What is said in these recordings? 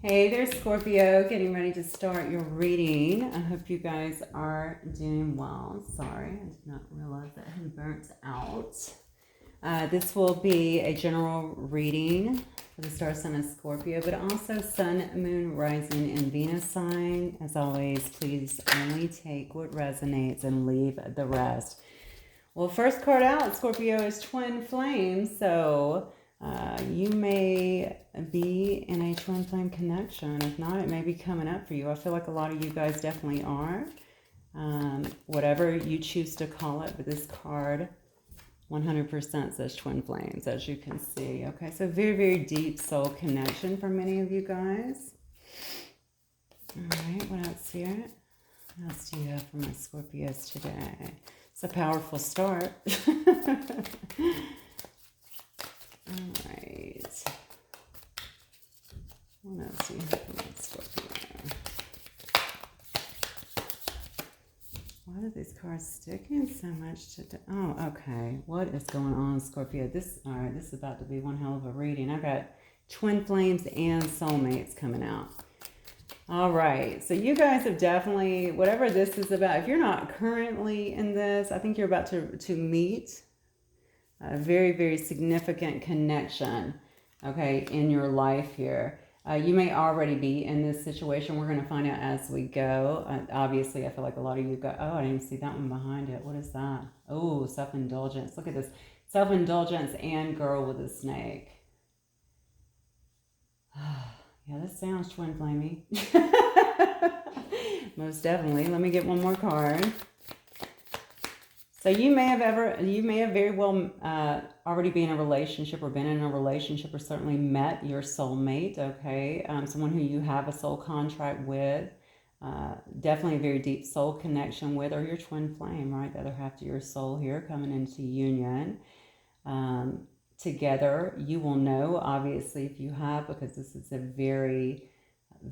Hey there, Scorpio. Getting ready to start your reading. I hope you guys are doing well. Sorry, I did not realize that I had burnt out. This will be a general reading for the star sign of Scorpio, but also Sun, Moon, Rising, and Venus sign. As always, please only take what resonates and leave the rest. Well, first card out, Scorpio, is Twin Flame. So you may be in a twin flame connection. If not, it may be coming up for you. I feel like a lot of you guys definitely are. Whatever you choose to call it, but this card 100% says twin flames, as you can see. Okay, so very, very deep soul connection for many of you guys. All right, what else here? What else do you have for my Scorpios today? It's a powerful start. All right. What else do you have for my Scorpio? Why are these cards sticking so much today? Oh, okay. What is going on, Scorpio? All right, this is about to be one hell of a reading. I got twin flames and soulmates coming out. All right, so you guys have definitely, whatever this is about, if you're not currently in this, I think you're about to meet a very, very significant connection, okay, in your life here. You may already be in this situation. We're going to find out as we go. Obviously, I feel like a lot of you go, oh, I didn't see that one behind it. What is that? Oh, self-indulgence. Look at this. Self-indulgence and girl with a snake. Yeah, this sounds twin flamey. Most definitely. Let me get one more card. So you may have very well already been in a relationship or been in a relationship or certainly met your soulmate, okay? Someone who you have a soul contract with, definitely a very deep soul connection with, or your twin flame, right? The other half of your soul here coming into union. Together, you will know, obviously, if you have, because this is a very,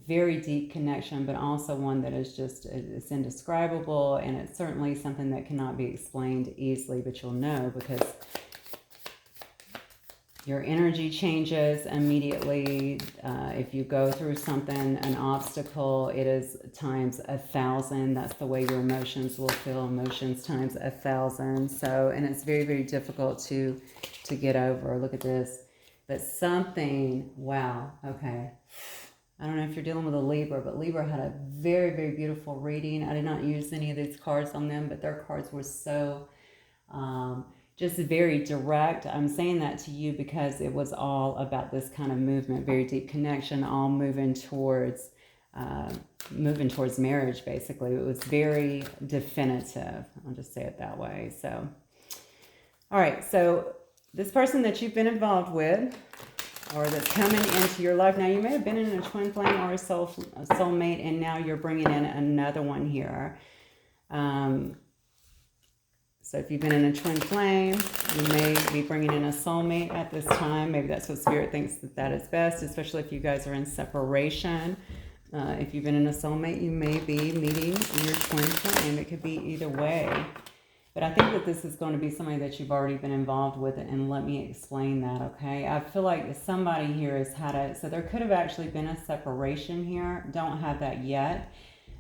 very deep connection, but also one that is just, it's indescribable, and it's certainly something that cannot be explained easily, but you'll know because your energy changes immediately. If you go through something, an obstacle, it is times 1,000. That's the way your emotions will feel, emotions times 1,000. So, and it's very, very difficult to get over. Look at this. But something, wow, okay. I don't know if you're dealing with a Libra, but Libra had a very, very beautiful reading. I did not use any of these cards on them, but their cards were so just very direct. I'm saying that to you because it was all about this kind of movement, very deep connection, all moving towards marriage, basically. It was very definitive. I'll just say it that way. So, all right. So this person that you've been involved with, or that's coming into your life. Now, you may have been in a twin flame or a soulmate, and now you're bringing in another one here. So if you've been in a twin flame, you may be bringing in a soulmate at this time. Maybe that's what Spirit thinks that is best, especially if you guys are in separation. If you've been in a soulmate, you may be meeting your twin flame. It could be either way. But I think that this is going to be somebody that you've already been involved with, and let me explain that, okay? I feel like somebody here has had so there could have actually been a separation here. Don't have that yet.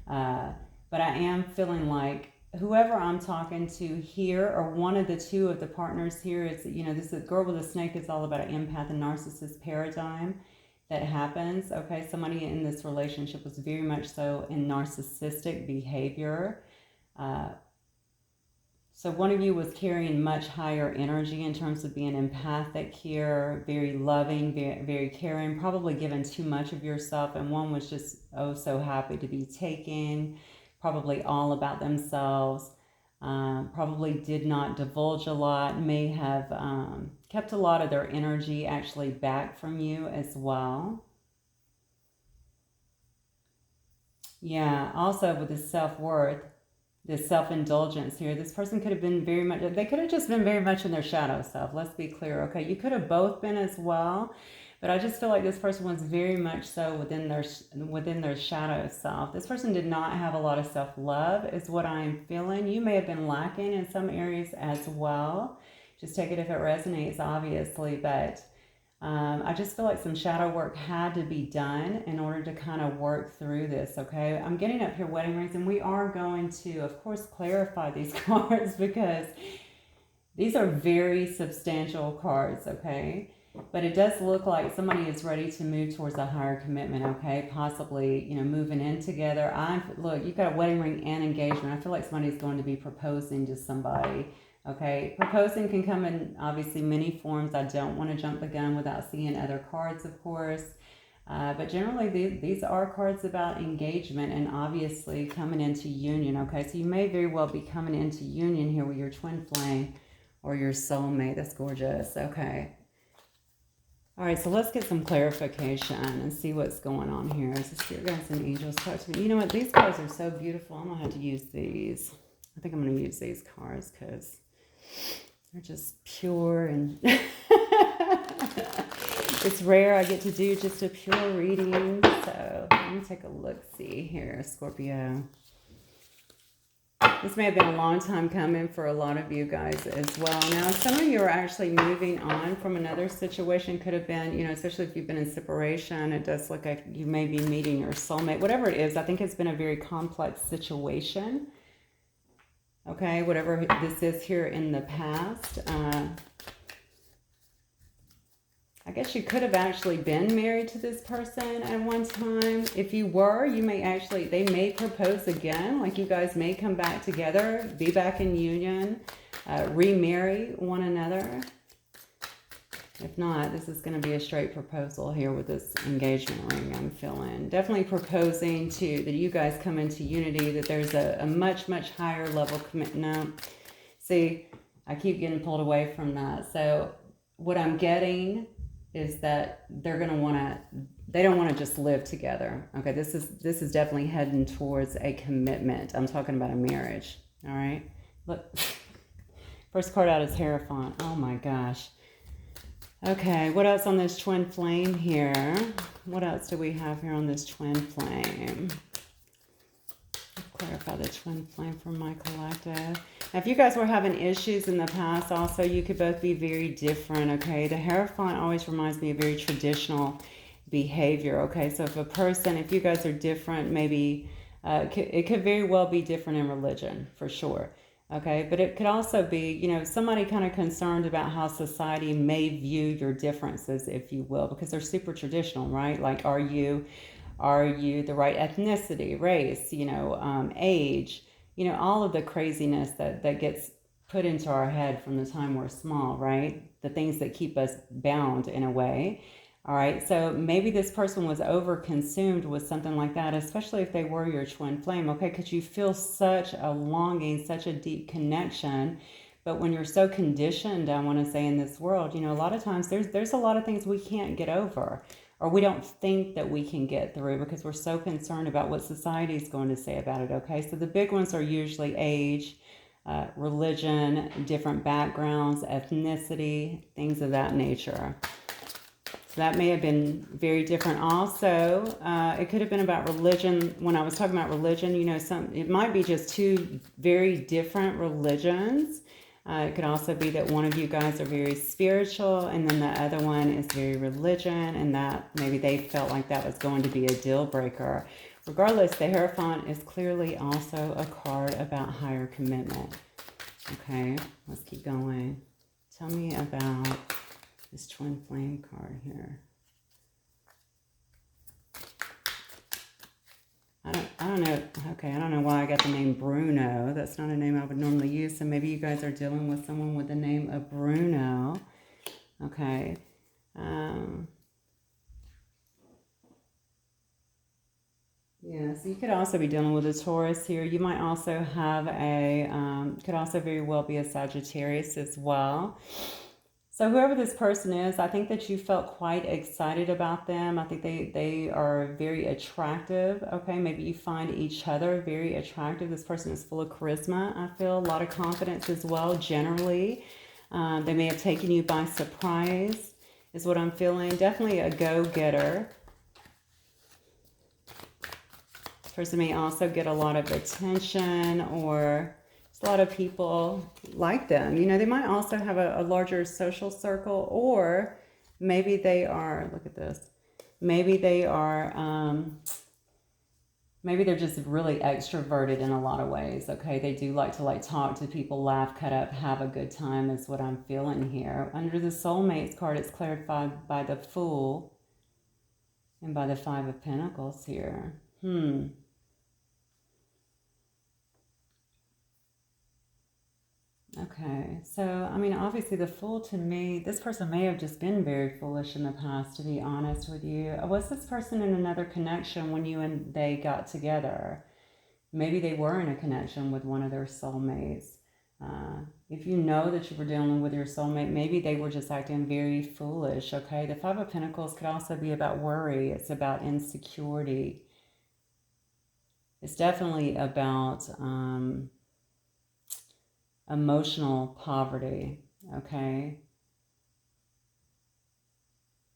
But I am feeling like whoever I'm talking to here, or one of the two of the partners here, is, this girl with a snake is all about an empath and narcissist paradigm that happens, okay? Somebody in this relationship was very much so in narcissistic behavior. So one of you was carrying much higher energy in terms of being empathic here, very loving, very, very caring, probably given too much of yourself. And one was just, oh, so happy to be taken, probably all about themselves, probably did not divulge a lot, may have kept a lot of their energy actually back from you as well. Yeah, also with the self-worth, this self-indulgence here, this person could have been they could have just been very much in their shadow self. Let's be clear, okay? You could have both been as well, but I just feel like this person was very much so within their shadow self. This person did not have a lot of self-love, is what I'm feeling. You may have been lacking in some areas as well. Just take it if it resonates, obviously, but I just feel like some shadow work had to be done in order to kind of work through this, okay? I'm getting up here wedding rings, and we are going to, of course, clarify these cards because these are very substantial cards, okay? But it does look like somebody is ready to move towards a higher commitment, okay? Possibly, you know, moving in together. Look, you've got a wedding ring and engagement. I feel like somebody's going to be proposing to somebody, okay? Proposing can come in, obviously, many forms. I don't want to jump the gun without seeing other cards, of course. But generally, these are cards about engagement and obviously coming into union, okay? So you may very well be coming into union here with your twin flame or your soulmate. That's gorgeous, okay? All right, so let's get some clarification and see what's going on here. As the spirit guides and angels talk to me. You know what? These cards are so beautiful. I'm going to have to use these. I think I'm going to use these cards because they're just pure and it's rare I get to do just a pure reading. So let me take a look-see here, Scorpio. This may have been a long time coming for a lot of you guys as well. Now, some of you are actually moving on from another situation. Could have been, you know, especially if you've been in separation, it does look like you may be meeting your soulmate. Whatever it is, I think it's been a very complex situation. Okay, whatever this is here in the past. I guess you could have actually been married to this person at one time. If you were, you may actually, they may propose again. Like you guys may come back together, be back in union, remarry one another. If not, this is going to be a straight proposal here with this engagement ring I'm feeling. Definitely proposing to, that you guys come into unity, that there's a much, much higher level commitment. No. See, I keep getting pulled away from that. So what I'm getting is that they're going to want to, they don't want to just live together. Okay, this is definitely heading towards a commitment. I'm talking about a marriage. All right, look, first card out is Hierophant. Oh my gosh. Okay, what else on this twin flame here? What else do we have here on this twin flame? Clarify the twin flame for my collective. Now, if you guys were having issues in the past, also, you could both be very different, okay? The Hierophant always reminds me of very traditional behavior, okay? So if you guys are different, maybe it could very well be different in religion, for sure, okay? But it could also be, you know, somebody kind of concerned about how society may view your differences, if you will, because they're super traditional, right? Like, are you the right ethnicity, race, you know, age, you know, all of the craziness that gets put into our head from the time we're small, right? The things that keep us bound in a way. All right, so maybe this person was overconsumed with something like that, especially if they were your twin flame, okay? Because you feel such a longing, such a deep connection. But when you're so conditioned, I want to say, in this world, you know, a lot of times there's a lot of things we can't get over, or we don't think that we can get through because we're so concerned about what society is going to say about it, okay? So the big ones are usually age, religion, different backgrounds, ethnicity, things of that nature. So that may have been very different also. It could have been about religion. When I was talking about religion, you know, it might be just two very different religions. It could also be that one of you guys are very spiritual and then the other one is very religion, and that maybe they felt like that was going to be a deal breaker. Regardless, the Hierophant is clearly also a card about higher commitment. Okay, let's keep going. Tell me about this twin flame card here. I don't know. Okay, I don't know why I got the name Bruno. That's not a name I would normally use. So maybe you guys are dealing with someone with the name of Bruno. Okay. Yeah, so you could also be dealing with a Taurus here. You might also have could also very well be a Sagittarius as well. So whoever this person is, I think that you felt quite excited about them. I think they are very attractive. Okay, maybe you find each other very attractive. This person is full of charisma. I feel a lot of confidence as well, generally. They may have taken you by surprise, is what I'm feeling. Definitely a go-getter. This person may also get a lot of attention, or a lot of people like them. You know, they might also have a larger social circle, or maybe they are, look at this. Maybe they are, maybe they're just really extroverted in a lot of ways, okay? They do like to talk to people, laugh, cut up, have a good time is what I'm feeling here. Under the Soulmates card, it's clarified by the Fool and by the Five of Pentacles here. Okay, so, I mean, obviously the Fool to me, this person may have just been very foolish in the past, to be honest with you. Was this person in another connection when you and they got together? Maybe they were in a connection with one of their soulmates. If you know that you were dealing with your soulmate, maybe they were just acting very foolish, okay? The Five of Pentacles could also be about worry. It's about insecurity. It's definitely about emotional poverty, okay?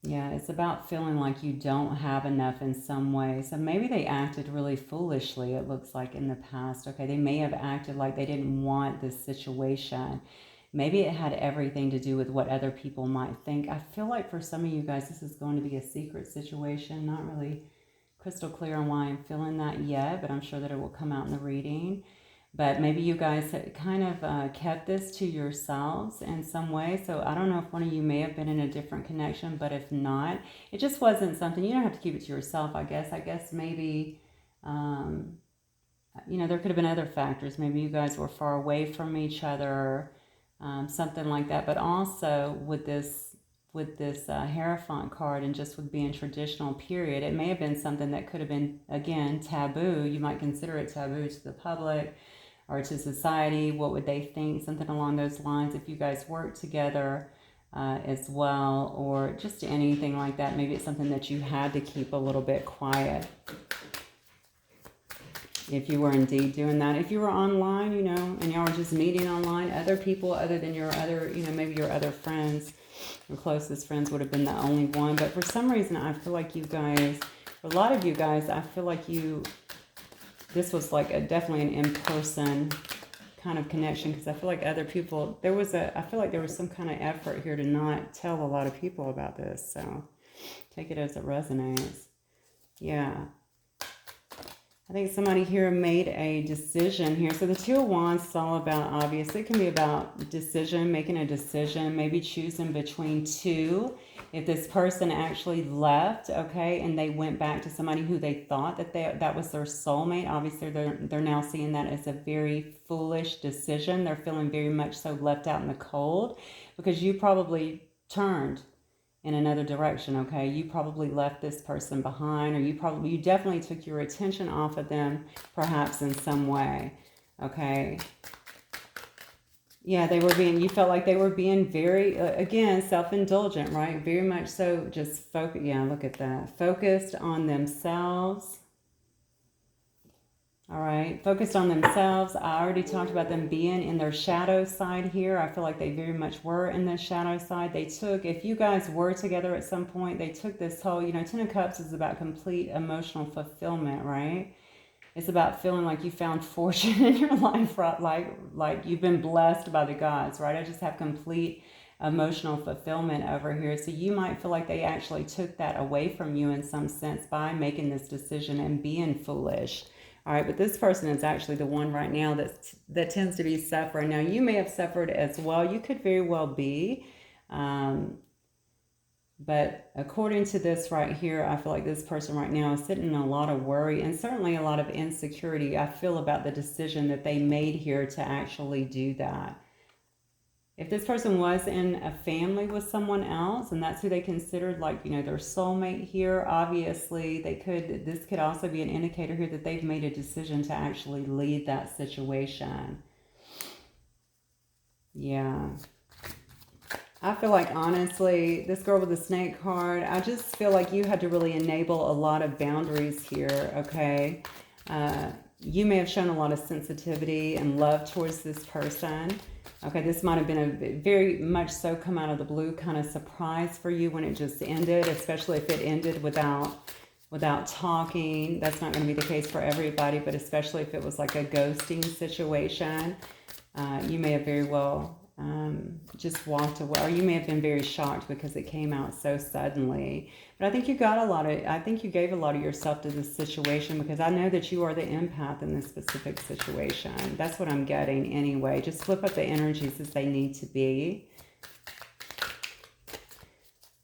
Yeah, it's about feeling like you don't have enough in some way. So maybe they acted really foolishly, it looks like, in the past, okay? They may have acted like they didn't want this situation. Maybe it had everything to do with what other people might think. I feel like for some of you guys, this is going to be a secret situation. Not really crystal clear on why I'm feeling that yet, but I'm sure that it will come out in the reading. But maybe you guys kind of kept this to yourselves in some way. So I don't know if one of you may have been in a different connection, but if not, it just wasn't something, you don't have to keep it to yourself, I guess. I guess maybe, you know, there could have been other factors. Maybe you guys were far away from each other, something like that. But also with this Hierophant card and just with being traditional period, it may have been something that could have been, again, taboo. You might consider it taboo to the public or to society. What would they think? Something along those lines. If you guys work together as well, or just anything like that, maybe it's something that you had to keep a little bit quiet. If you were indeed doing that. If you were online, you know, and y'all were just meeting online, other people other than your other, you know, maybe your other friends, your closest friends would have been the only one. But for some reason, I feel like you guys, a lot of you guys, I feel like this was like definitely an in-person kind of connection, because I feel like other people, I feel like there was some kind of effort here to not tell a lot of people about this. So take it as it resonates. Yeah. I think somebody here made a decision here. So the Two of Wands is all about, obviously, it can be about making a decision, maybe choosing between two. If this person actually left, okay, and they went back to somebody who they thought that was their soulmate, obviously they're now seeing that as a very foolish decision. They're feeling very much so left out in the cold, because you probably turned in another direction, okay? You probably left this person behind, or you definitely took your attention off of them, perhaps in some way, okay? Yeah, you felt like they were being very, again, self-indulgent, right? Very much so, just focus. Yeah, look at that. Focused on themselves. All right, focused on themselves. I already talked about them being in their shadow side here. I feel like they very much were in the shadow side. If you guys were together at some point, they took this whole, you know, Ten of Cups is about complete emotional fulfillment, right? It's about feeling like you found fortune in your life, right? Like you've been blessed by the gods, right? I just have complete emotional fulfillment over here. So you might feel like they actually took that away from you in some sense by making this decision and being foolish. All right, but this person is actually the one right now that tends to be suffering. Now, you may have suffered as well. You could very well be. But according to this right here, I feel like this person right now is sitting in a lot of worry and certainly a lot of insecurity, I feel, about the decision that they made here to actually do that. If this person was in a family with someone else, and that's who they considered, like, you know, their soulmate here, obviously this could also be an indicator here that they've made a decision to actually leave that situation. Yeah. I feel like, honestly, this girl with the snake card, I just feel like you had to really enable a lot of boundaries here, okay? You may have shown a lot of sensitivity and love towards this person. Okay, this might have been a very much so come out of the blue kind of surprise for you when it just ended, especially if it ended without talking. That's not going to be the case for everybody, but especially if it was like a ghosting situation. You may have very well just walked away, or you may have been very shocked because it came out so suddenly. But I think you got a lot of, I think you gave a lot of yourself to this situation, because I know that you are the empath in this specific situation. That's what I'm getting anyway. Just flip up the energies as they need to be.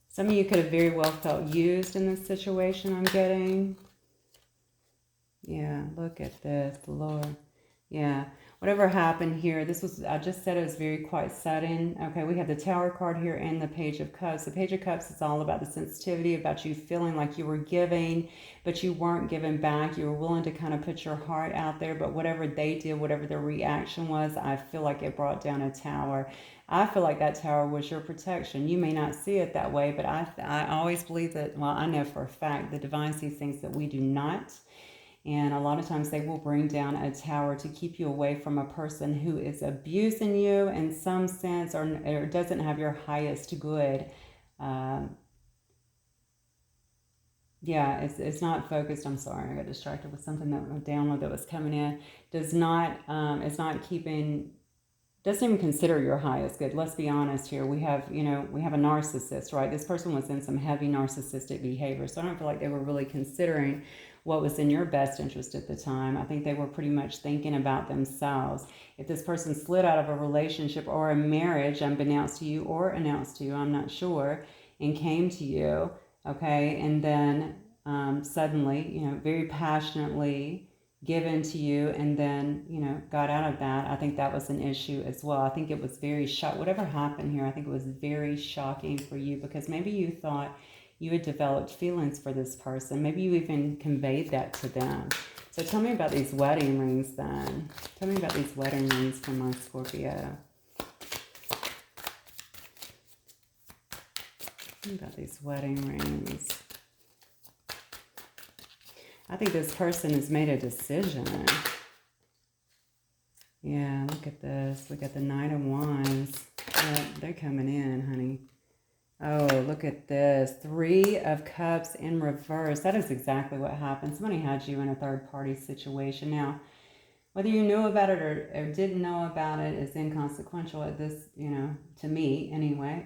Some of you could have very well felt used in this situation, I'm getting. Yeah, look at this, the Lord. Yeah, whatever happened here, this was, I just said it was very quite sudden. Okay, we have the Tower card here and the Page of Cups. The Page of Cups is all about the sensitivity, about you feeling like you were giving, but you weren't giving back. You were willing to kind of put your heart out there, but whatever they did, whatever their reaction was, I feel like it brought down a tower. I feel like that tower was your protection. You may not see it that way, but I always believe that, well, I know for a fact the divine sees things that we do not. And a lot of times they will bring down a tower to keep you away from a person who is abusing you in some sense, or doesn't have your highest good. Yeah, it's not focused. I'm sorry, I got distracted with something that was download that was coming in. Does not, it's not keeping, doesn't even consider your highest good. Let's be honest here. We have, we have a narcissist, right? This person was in some heavy narcissistic behavior. So I don't feel like they were really considering what was in your best interest at the time. I think they were pretty much thinking about themselves. If this person slid out of a relationship or a marriage, unbeknownst to you or announced to you, I'm not sure, and came to you, okay, and then suddenly, very passionately given to you, and then, got out of that, I think that was an issue as well. I think it was very whatever happened here, I think it was very shocking for you, because maybe you thought you had developed feelings for this person. Maybe you even conveyed that to them. So tell me about these wedding rings then. Tell me about these wedding rings from my Scorpio. Tell me about these wedding rings. I think this person has made a decision. Yeah, look at this. We got the Knight of Wands. Yeah, they're coming in, honey. Oh, look at this. 3 of Cups in reverse. That is exactly what happened. Somebody had you in a third-party situation. Now, whether you knew about it or didn't know about it is inconsequential at this, to me anyway.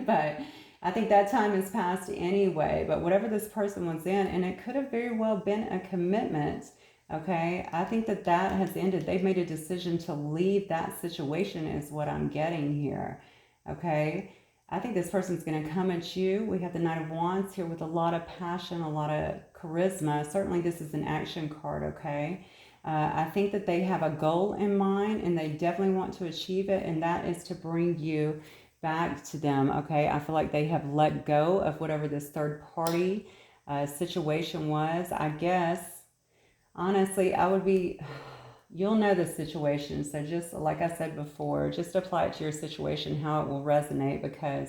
But I think that time has passed anyway. But whatever this person was in, and it could have very well been a commitment, okay? I think that has ended. They've made a decision to leave that situation is what I'm getting here, okay? I think this person's going to come at you. We have the Knight of Wands here with a lot of passion, a lot of charisma. Certainly this is an action card, okay? I think that they have a goal in mind, and they definitely want to achieve it, and that is to bring you back to them, okay? I feel like they have let go of whatever this third party situation was. I guess, honestly, I would be... You'll know the situation, so just like I said before, just apply it to your situation, how it will resonate, because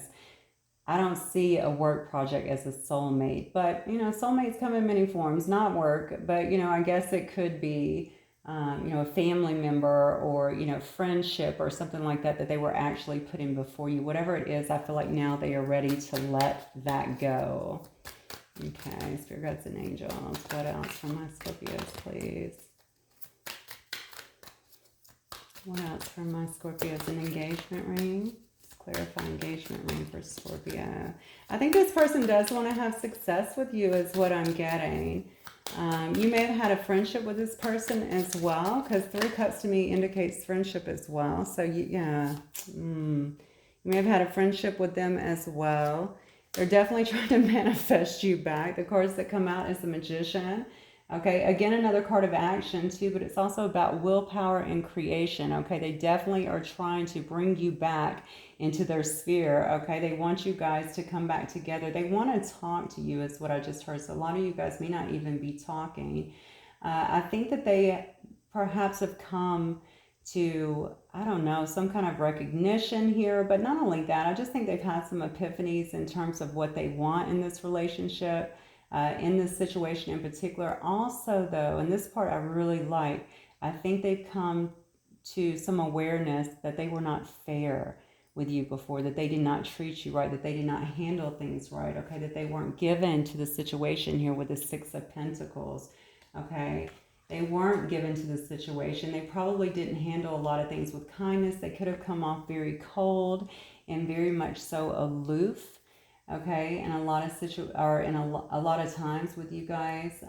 I don't see a work project as a soulmate. But, soulmates come in many forms, not work, but, I guess it could be, a family member, or, friendship or something like that they were actually putting before you. Whatever it is, I feel like now they are ready to let that go. Okay, Spirit Guides and Angels, what else for my Scorpios, please? What else for my Scorpios? An engagement ring. Let's clarify engagement ring for Scorpio. I think this person does want to have success with you is what I'm getting. You may have had a friendship with this person as well, because 3 Cups to me indicates friendship as well. So, you may have had a friendship with them as well. They're definitely trying to manifest you back. The cards that come out is the Magician. Okay, again, another card of action too, but it's also about willpower and creation. Okay, they definitely are trying to bring you back into their sphere. Okay, they want you guys to come back together. They want to talk to you is what I just heard. So a lot of you guys may not even be talking. I think that they perhaps have come to, I don't know, some kind of recognition here. But not only that, I just think they've had some epiphanies in terms of what they want in this relationship. In this situation in particular. Also though, and this part I really like, I think they've come to some awareness that they were not fair with you before, that they did not treat you right, that they did not handle things right, okay, that they weren't given to the situation here with the 6 of Pentacles, okay, They weren't given to the situation. They probably didn't handle a lot of things with kindness. They could have come off very cold and very much so aloof. Okay, and a lot of a lot of times with you guys,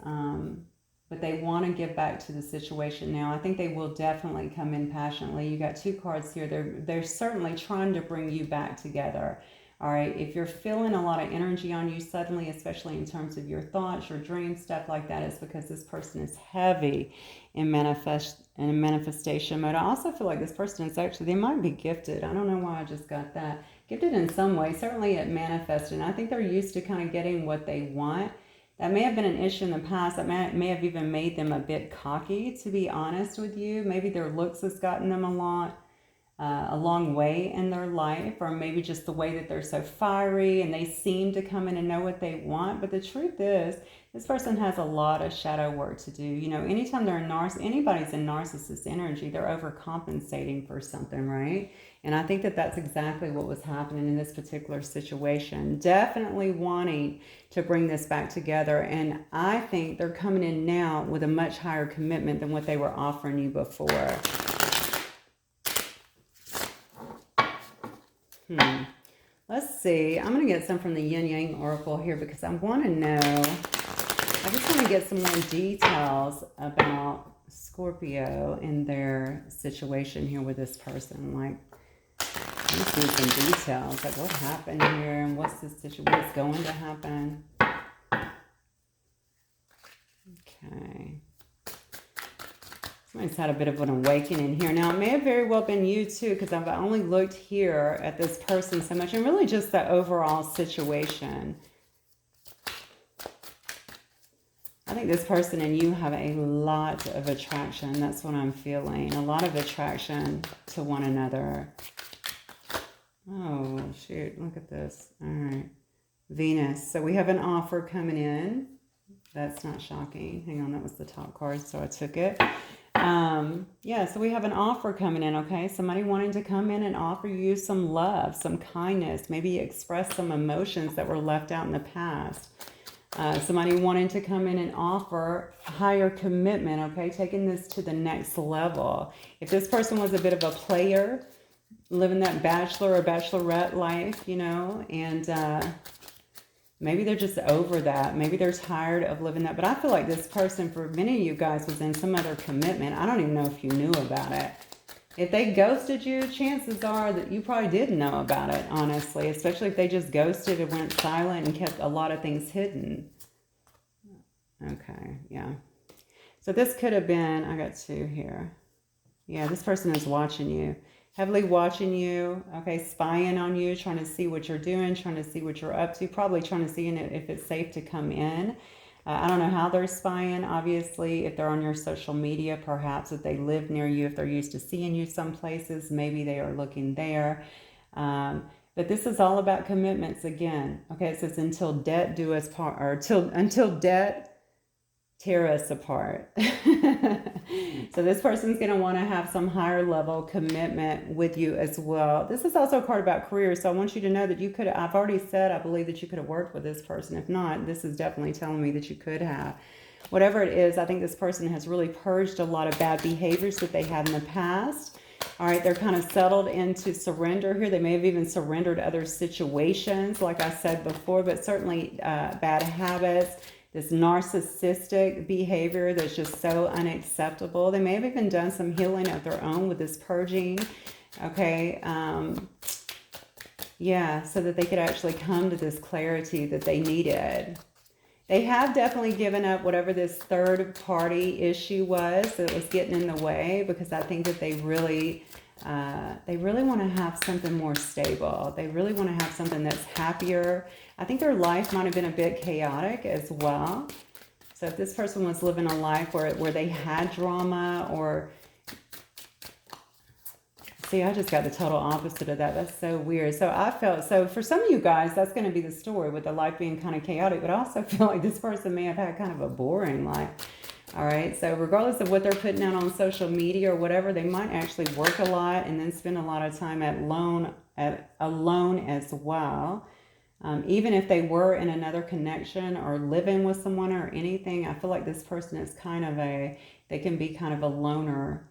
but they want to give back to the situation now. I think they will definitely come in passionately. You got 2 cards here. They're certainly trying to bring you back together. All right, if you're feeling a lot of energy on you suddenly, especially in terms of your thoughts, your dreams, stuff like that, it's because this person is heavy in manifestation mode. I also feel like this person is actually, they might be gifted. I don't know why I just got that. Gifted in some way, certainly at manifesting. I think they're used to kind of getting what they want. That may have been an issue in the past. That may have even made them a bit cocky, to be honest with you. Maybe their looks has gotten them a long way in their life, or maybe just the way that they're so fiery and they seem to come in and know what they want. But the truth is, this person has a lot of shadow work to do. You know, anytime they're anybody's in narcissist energy, they're overcompensating for something, right? And I think that that's exactly what was happening in this particular situation. Definitely wanting to bring this back together. And I think they're coming in now with a much higher commitment than what they were offering you before. Let's see. I'm going to get some from the Yin Yang Oracle here because I want to know. I just want to get some more details about Scorpio and their situation here with this person. Like, let's see some details. Like, what happened here and what's this situation? What's going to happen? Okay. Somebody's had a bit of an awakening here. Now, it may have very well been you too, because I've only looked here at this person so much, and really just the overall situation. I think this person and you have a lot of attraction. That's what I'm feeling. A lot of attraction to one another. Oh, shoot. Look at this. All right. Venus. So we have an offer coming in. That's not shocking. Hang on. That was the top card, so I took it. Yeah, so we have an offer coming in, okay? Somebody wanting to come in and offer you some love, some kindness, maybe express some emotions that were left out in the past. Somebody wanting to come in and offer higher commitment, okay? Taking this to the next level. If this person was a bit of a player, living that bachelor or bachelorette life, you know, and maybe they're just over that. Maybe they're tired of living that. But I feel like this person, for many of you guys, was in some other commitment. I don't even know if you knew about it. If they ghosted you, chances are that you probably didn't know about it, honestly. Especially if they just ghosted and went silent and kept a lot of things hidden. Okay, yeah. So this could have been, I got 2 here. Yeah, this person is watching you. Heavily watching you, okay, spying on you, trying to see what you're doing, trying to see what you're up to, probably trying to see if it's safe to come in. I don't know how they're spying, obviously, if they're on your social media, perhaps if they live near you, if they're used to seeing you some places, maybe they are looking there. But this is all about commitments again. Okay, it says until debt do us part, or until debt tear us apart. So this person's going to want to have some higher level commitment with you as well. This is also a card about career. So I want you to know that you could, I've already said, I believe that you could have worked with this person. If not, this is definitely telling me that you could have. Whatever it is, I think this person has really purged a lot of bad behaviors that they had in the past. All right, they're kind of settled into surrender here. They may have even surrendered other situations, like I said before, but certainly bad habits. This narcissistic behavior that's just so unacceptable. They may have even done some healing of their own with this purging. Okay. Yeah, so that they could actually come to this clarity that they needed. They have definitely given up whatever this third party issue was that was getting in the way, because I think that they really want to have something more stable. They really want to have something that's happier. I think their life might have been a bit chaotic as well. So if this person was living a life where they had drama, or... See, I just got the total opposite of that. That's so weird. So for some of you guys, that's going to be the story, with the life being kind of chaotic. But I also feel like this person may have had kind of a boring life. All right. So regardless of what they're putting out on social media or whatever, they might actually work a lot and then spend a lot of time alone as well. Even if they were in another connection or living with someone or anything, I feel like this person is kind of they can be kind of a loner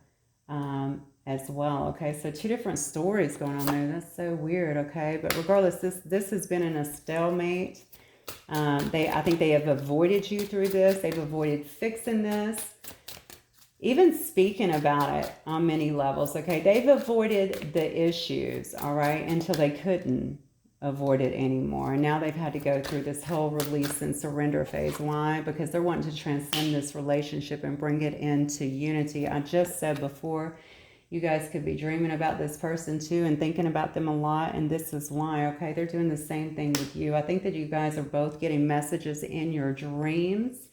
as well. Okay, so two different stories going on there. That's so weird. Okay, but regardless, this has been in a stalemate. I think they have avoided you through this. They've avoided fixing this, even speaking about it on many levels. Okay, they've avoided the issues, all right, until they couldn't avoid it anymore. And now they've had to go through this whole release and surrender phase. Why? Because they're wanting to transcend this relationship and bring it into unity. I just said before, you guys could be dreaming about this person too and thinking about them a lot, and this is why. Okay, they're doing the same thing with you. I think that you guys are both getting messages in your dreams,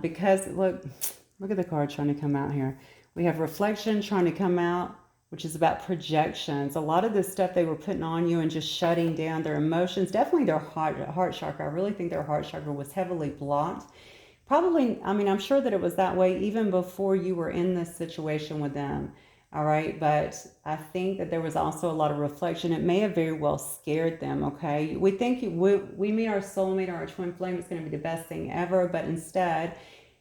because look at the card trying to come out here. We have reflection trying to come out, which is about projections. A lot of this stuff they were putting on you and just shutting down their emotions, definitely their heart chakra. I really think their heart chakra was heavily blocked. Probably, I mean, I'm sure that it was that way even before you were in this situation with them. All right. But I think that there was also a lot of reflection. It may have very well scared them. Okay. We think we meet our soulmate or our twin flame. It's going to be the best thing ever. But instead,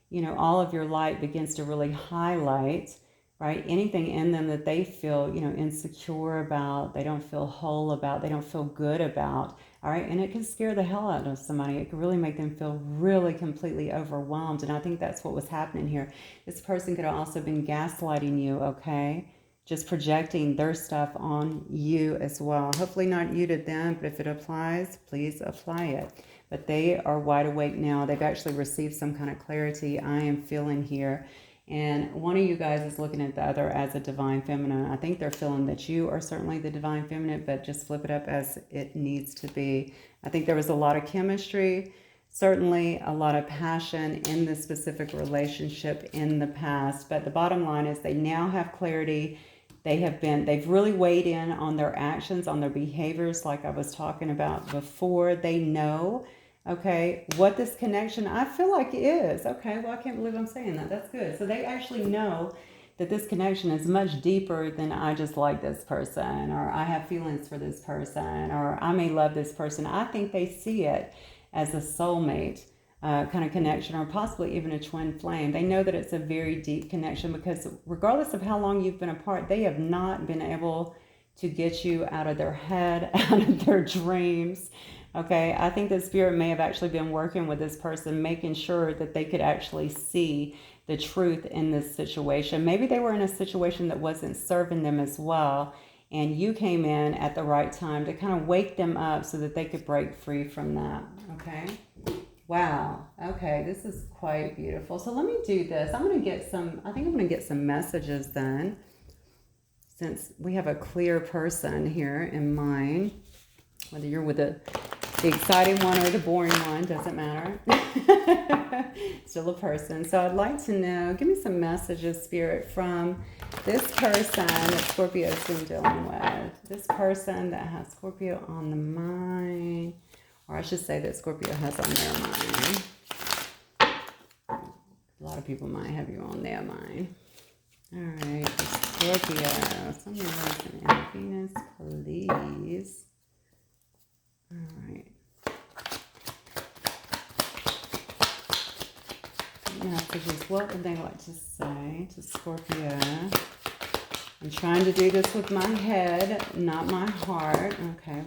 you know, all of your light begins to really highlight, right, anything in them that they feel, you know, insecure about, they don't feel whole about, they don't feel good about. All right. And it can scare the hell out of somebody. It can really make them feel really completely overwhelmed. And I think that's what was happening here. This person could have also been gaslighting you. Okay. Just projecting their stuff on you as well. Hopefully not you to them, but if it applies, please apply it. But they are wide awake now. They've actually received some kind of clarity, I am feeling here. And one of you guys is looking at the other as a divine feminine. I think they're feeling that you are certainly the divine feminine, but just flip it up as it needs to be. I think there was a lot of chemistry, certainly a lot of passion in this specific relationship in the past. But the bottom line is they now have clarity. They've really weighed in on their actions, on their behaviors, like I was talking about before. They know, okay, what this connection, I feel like is. Okay, well, I can't believe I'm saying that. That's good. So they actually know that this connection is much deeper than I just like this person, or I have feelings for this person, or I may love this person. I think they see it as a soulmate kind of connection, or possibly even a twin flame. They know that it's a very deep connection because regardless of how long you've been apart, they have not been able to get you out of their head, out of their dreams. Okay, I think the spirit may have actually been working with this person, making sure that they could actually see the truth in this situation. Maybe they were in a situation that wasn't serving them as well, and you came in at the right time to kind of wake them up so that they could break free from that. Okay. Wow. Okay, this is quite beautiful. So let me do this. I think I'm going to get some messages then, since we have a clear person here in mind. Whether you're with the exciting one or the boring one, doesn't matter. Still a person. So I'd like to know, give me some messages, Spirit, from this person that Scorpio has been dealing with. This person that has Scorpio on the mind. Or I should say that Scorpio has on their mind. A lot of people might have you on their mind. All right, Scorpio. Somebody else in Venus, please. All right. Messages. What would they like to say to Scorpio? I'm trying to do this with my head, not my heart. Okay.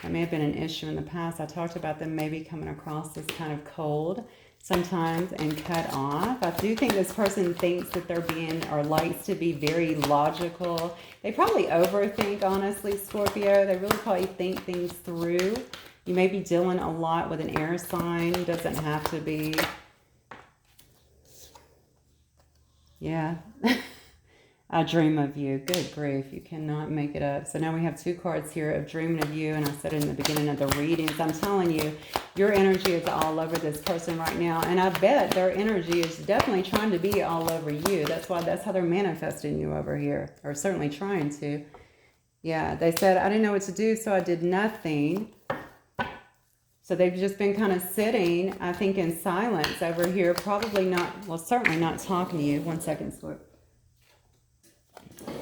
That may have been an issue in the past. I talked about them maybe coming across as kind of cold sometimes and cut off. I do think this person thinks that they're being, or likes to be, very logical. They probably overthink, honestly, Scorpio. They really probably think things through. You may be dealing a lot with an air sign. Doesn't have to be. Yeah. I dream of you. Good grief. You cannot make it up. So now we have two cards here of dreaming of you. And I said in the beginning of the readings, I'm telling you, your energy is all over this person right now. And I bet their energy is definitely trying to be all over you. That's how they're manifesting you over here. Or certainly trying to. Yeah, they said, I didn't know what to do, so I did nothing. So they've just been kind of sitting, I think, in silence over here. Probably not, well, certainly not talking to you. One second, Scorpio.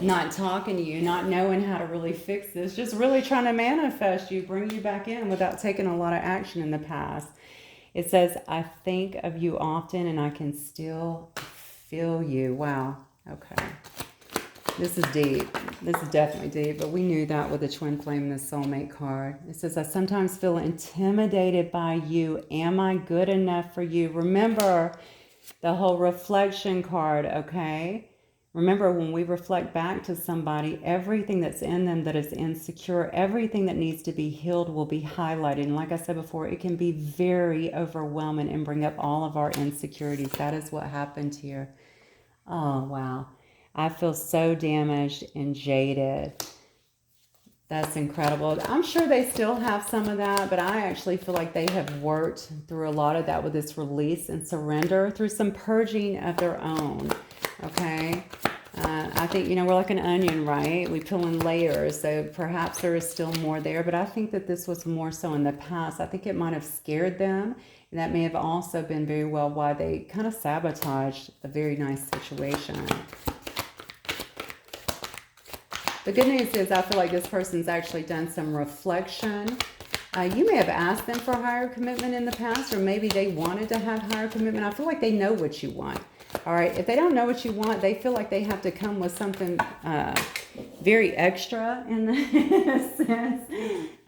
not talking to you, not knowing how to really fix this, just really trying to manifest you, bring you back in without taking a lot of action in the past. It says, I think of you often and I can still feel you. Wow. Okay. This is deep. This is definitely deep, but we knew that with the twin flame and the soulmate card. It says, I sometimes feel intimidated by you. Am I good enough for you? Remember the whole reflection card, okay? Remember, when we reflect back to somebody, everything that's in them that is insecure, everything that needs to be healed will be highlighted. And like I said before, it can be very overwhelming and bring up all of our insecurities. That is what happened here. Oh, wow. I feel so damaged and jaded. That's incredible. I'm sure they still have some of that, but I actually feel like they have worked through a lot of that with this release and surrender through some purging of their own. Okay. I think, we're like an onion, right? We peel in layers. So perhaps there is still more there, but I think that this was more so in the past. I think it might have scared them. And that may have also been very well why they kind of sabotaged a very nice situation. The good news is I feel like this person's actually done some reflection. You may have asked them for higher commitment in the past, or maybe they wanted to have higher commitment. I feel like they know what you want. All right. If they don't know what you want, they feel like they have to come with something very extra in the sense.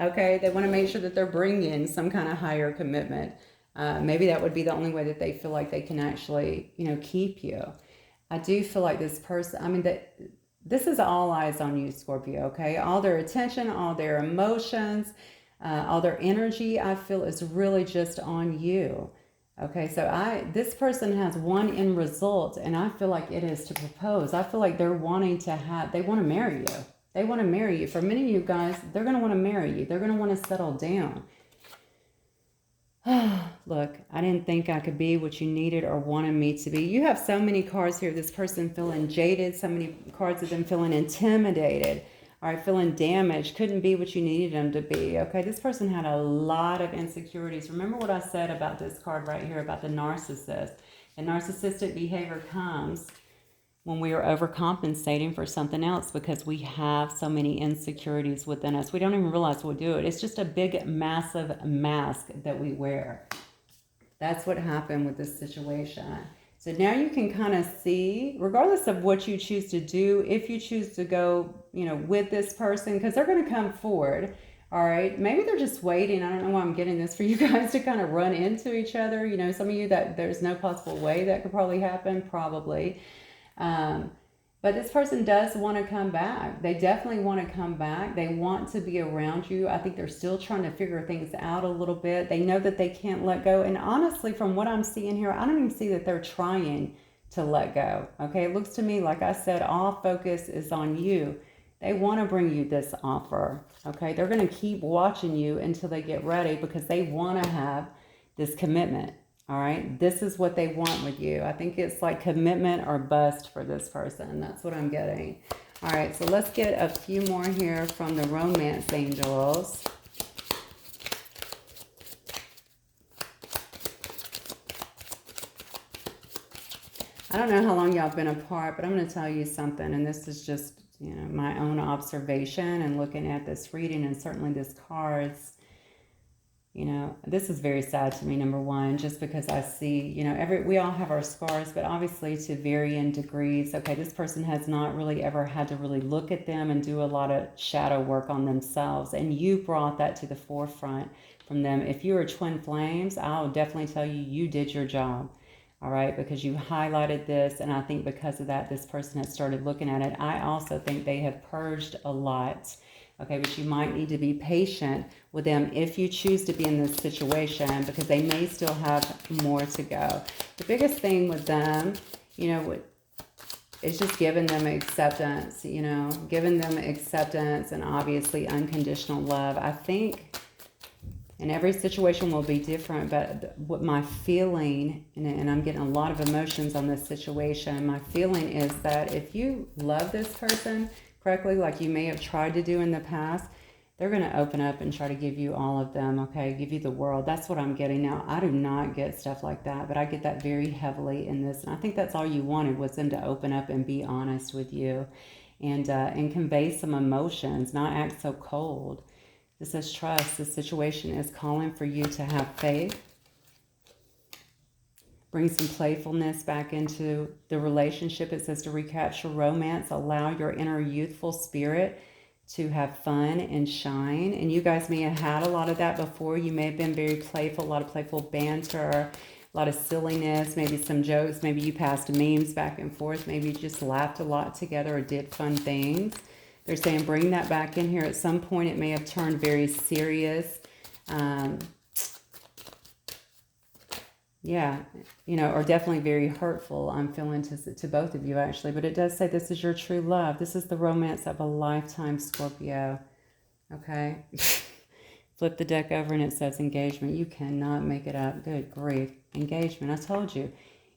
Okay. They want to make sure that they're bringing some kind of higher commitment. Maybe that would be the only way that they feel like they can actually, keep you. I do feel like this person, this is all eyes on you, Scorpio, okay? All their attention, all their emotions, all their energy, I feel is really just on you. Okay, so this person has one end result, and I feel like it is to propose. I feel like they're wanting to they want to marry you. They want to marry you. For many of you guys, they're going to want to marry you. They're going to want to settle down. Look, I didn't think I could be what you needed or wanted me to be. You have so many cards here. This person feeling jaded. So many cards of them feeling intimidated. All right, feeling damaged. Couldn't be what you needed them to be. Okay, this person had a lot of insecurities. Remember what I said about this card right here about the narcissist. And narcissistic behavior comes when we are overcompensating for something else because we have so many insecurities within us. We don't even realize we do it. It's just a big, massive mask that we wear. That's what happened with this situation. So now you can kind of see, regardless of what you choose to do, if you choose to go, with this person, because they're going to come forward. All right. Maybe they're just waiting. I don't know why I'm getting this for you guys to kind of run into each other. Some of you that there's no possible way that could probably happen, probably. But this person does want to come back. They definitely want to come back. They want to be around you. I think they're still trying to figure things out a little bit. They know that they can't let go. And honestly, from what I'm seeing here, I don't even see that they're trying to let go. Okay, it looks to me, like I said, all focus is on you. They want to bring you this offer. Okay, they're going to keep watching you until they get ready because they want to have this commitment. All right, this is what they want with you. I think it's like commitment or bust for this person. That's what I'm getting. All right, so let's get a few more here from the romance angels. I don't know how long y'all been apart, but I'm going to tell you something, and this is just, my own observation and looking at this reading and certainly this cards. This is very sad to me, number one, just because I see, we all have our scars, but obviously to varying degrees. Okay, this person has not really ever had to really look at them and do a lot of shadow work on themselves. And you brought that to the forefront from them. If you were twin flames, I'll definitely tell you, you did your job. All right, because you highlighted this. And I think because of that, this person has started looking at it. I also think they have purged a lot. Okay, but you might need to be patient with them if you choose to be in this situation because they may still have more to go. The biggest thing with them, is just giving them acceptance, giving them acceptance and obviously unconditional love. I think, and every situation will be different, but what my feeling, and I'm getting a lot of emotions on this situation, my feeling is that if you love this person correctly, like you may have tried to do in the past, they're going to open up and try to give you all of them, okay? Give you the world. That's what I'm getting now. I do not get stuff like that, but I get that very heavily in this. And I think that's all you wanted was them to open up and be honest with you. and convey some emotions, not act so cold. This says trust. This situation is calling for you to have faith. Bring some playfulness back into the relationship. It says to recapture romance. Allow your inner youthful spirit to have fun and shine. And you guys may have had a lot of that before. You may have been very playful, a lot of playful banter, a lot of silliness, maybe some jokes. Maybe you passed memes back and forth. Maybe you just laughed a lot together or did fun things. They're saying bring that back in here. At some point it may have turned very serious. Yeah, you know, or definitely very hurtful, I'm feeling to both of you actually. But it does say this is your true love. This is the romance of a lifetime, Scorpio. Okay. Flip the deck over and it says engagement. You cannot make it up. Good grief. Engagement. I told you.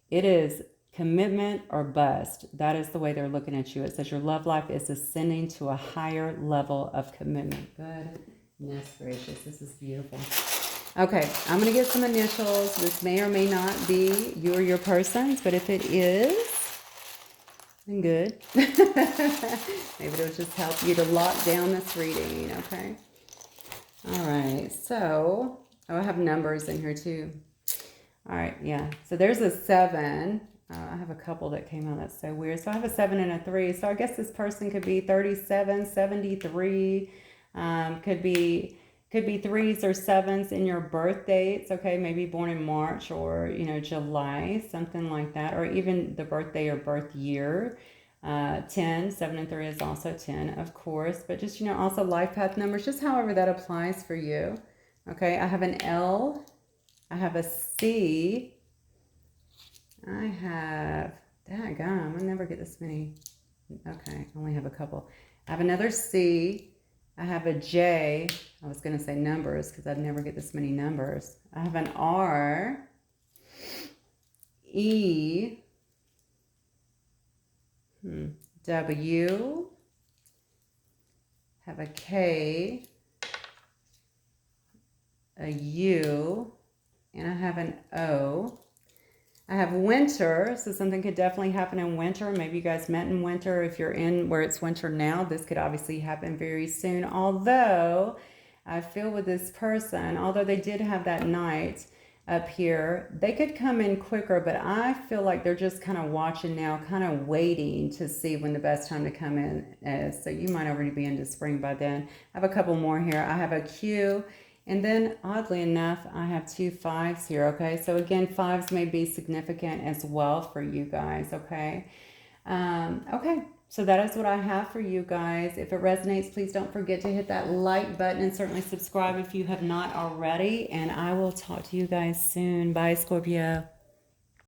It is commitment or bust. That is the way they're looking at you. It says your love life is ascending to a higher level of commitment. Goodness gracious. This is beautiful. Okay, I'm going to get some initials. This may or may not be you or your person's, but if it is, then good. Maybe it'll just help you to lock down this reading, okay? All right, so, oh, I have numbers in here too. All right, yeah, so there's a 7. I have a couple that came out. That's so weird. So I have a 7 and a 3. So I guess this person could be 37, 73, could be 3s or 7s in your birth dates, okay? Maybe born in March or, you know, July, something like that. Or even the birthday or birth year. 10, 7 and 3 is also 10, of course. But just, you know, also life path numbers, just however that applies for you. Okay, I have an L. I have a C. I have, daggone, I never get this many. Okay, I only have a couple. I have another C. I have a J. I was going to say numbers because I'd never get this many numbers. I have an R, E, W, have a K, a U, and I have an O. I have winter, so something could definitely happen in winter. Maybe you guys met in winter. If you're in where it's winter now, this could obviously happen very soon. Although, I feel with this person, although they did have that night up here, they could come in quicker, but I feel like they're just kind of watching now, kind of waiting to see when the best time to come in is. So you might already be into spring by then. I have a couple more here. I have a Q. And then, oddly enough, I have 2 5s here, okay? So, again, 5s may be significant as well for you guys, okay? Okay, so that is what I have for you guys. If it resonates, please don't forget to hit that like button and certainly subscribe if you have not already. And I will talk to you guys soon. Bye, Scorpio.